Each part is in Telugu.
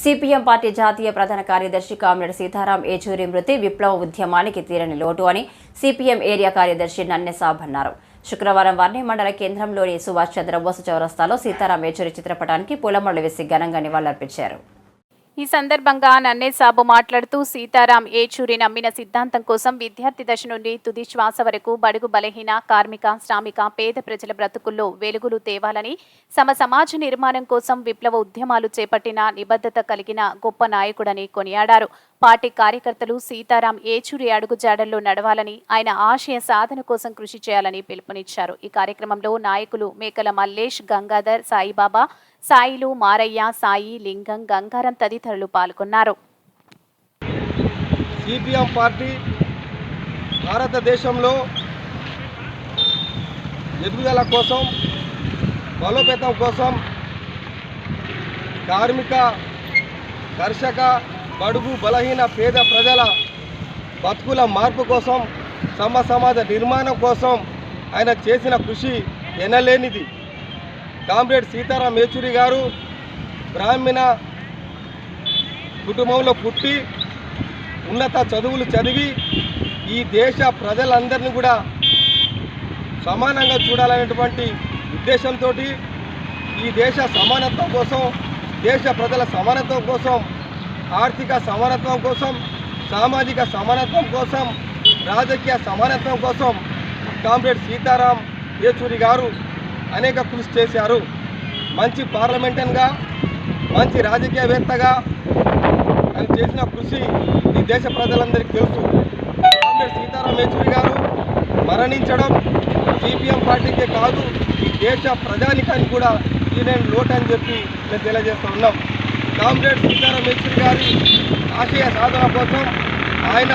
సిపిఎం పార్టీ జాతీయ ప్రధాన కార్యదర్శి కామ్రేడ్ సీతారాం ఏచూరి మృతి విప్లవ ఉద్యమానికి తీరని లోటు అని సిపిఎం ఏరియా కార్యదర్శి నన్నె సాబ్ అన్నారు. శుక్రవారం వర్ణి మండల కేంద్రంలోని సుభాష్ చంద్రబోస్ చౌరస్తాలో సీతారాం ఏచూరి చిత్రపటానికి పూలమాలలు వేసి ఘనంగా నివాళులర్పించారు. ఈ సందర్భంగా నన్నే సాబు మాట్లాడుతూ సీతారాం ఏచూరి నమ్మిన సిద్ధాంతం కోసం విద్యార్థి దశ నుండి తుది శ్వాస వరకు బడుగు బలహీన కార్మిక శ్రామిక పేద ప్రజల బ్రతుకుల్లో వెలుగులు తేవాలని సమాజ నిర్మాణం కోసం విప్లవ ఉద్యమాలు చేపట్టిన నిబద్ధత కలిగిన గొప్ప నాయకుడని కొనియాడారు. పార్టీ కార్యకర్తలు సీతారాం ఏచూరి అడుగుజాడల్లో నడవాలని ఆయన ఆశయ సాధన కోసం కృషి చేయాలని పిలుపునిచ్చారు. ఈ కార్యక్రమంలో నాయకులు మేకల మల్లేష్, గంగాధర్, సాయిబాబా, సాయిలు, మారయ్య, సాయి, లింగం, గంగారం తదితరులు పాల్గొన్నారు. సిపిఎం పార్టీ భారతదేశంలో ఎదుగుదల కోసం, బలోపేతం కోసం, కార్మిక, కర్షక, బడుగు బలహీన పేద ప్రజల బతుకుల మార్పు కోసం, సమాజ నిర్మాణం కోసం ఆయన చేసిన కృషి ఎనలేనిది. కామ్రేడ్ సీతారాం ఏచూరి గారు బ్రాహ్మణ కుటుంబంలో పుట్టి ఉన్నత చదువులు చదివి ఈ దేశ ప్రజలందరినీ కూడా సమానంగా చూడాలనేటువంటి ఉద్దేశంతో ఈ దేశ సమానత్వం కోసం, దేశ ప్రజల సమానత్వం కోసం, ఆర్థిక సమానత్వం కోసం, సామాజిక సమానత్వం కోసం, రాజకీయ సమానత్వం కోసం కామ్రేడ్ సీతారాం ఏచూరి గారు అనేక కృషి చేశారు. మంచి పార్లమెంటన్గా, మంచి రాజకీయవేత్తగా ఆయన చేసిన కృషి ఈ దేశ ప్రజలందరికీ తెలుసు. కామ్రేడ్ సీతారాం ఏచూరి గారు మరణించడం సిపిఎం పార్టీకే కాదు, ఈ దేశ ప్రజానికానికి కూడా తీరని లోటు అని చెప్పి మేము తెలియజేస్తూ ఉన్నాం. కామ్రేడ్ సీతారాం ఏచూరి గారి ఆశయ సాధన కోసం ఆయన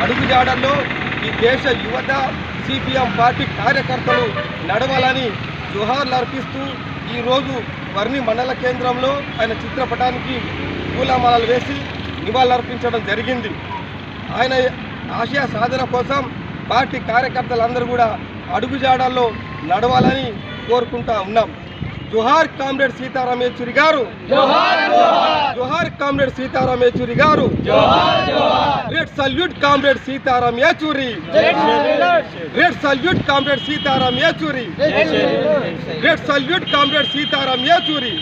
అడుగుజాడల్లో ఈ దేశ యువత, సిపిఎం పార్టీ కార్యకర్తలు నడవాలని జోహార్లు అర్పిస్తూ ఈరోజు వర్ణి మండల కేంద్రంలో ఆయన చిత్రపటానికి పూలమాలలు వేసి నివాళులర్పించడం జరిగింది. ఆయన ఆశయ సాధన కోసం పార్టీ కార్యకర్తలందరూ కూడా అడుగుజాడల్లో నడవాలని కోరుకుంటా ఉన్నాం. జోహార్ కామ్రేడ్ సీతారాం ఏచూరి గారు, జోహార్ కామ్రేడ్ సీతారాం ఏచూరి గారు, red salute comrade Sitaram Yechury, red salute comrade Sitaram Yechury, red salute comrade Sitaram Yechury.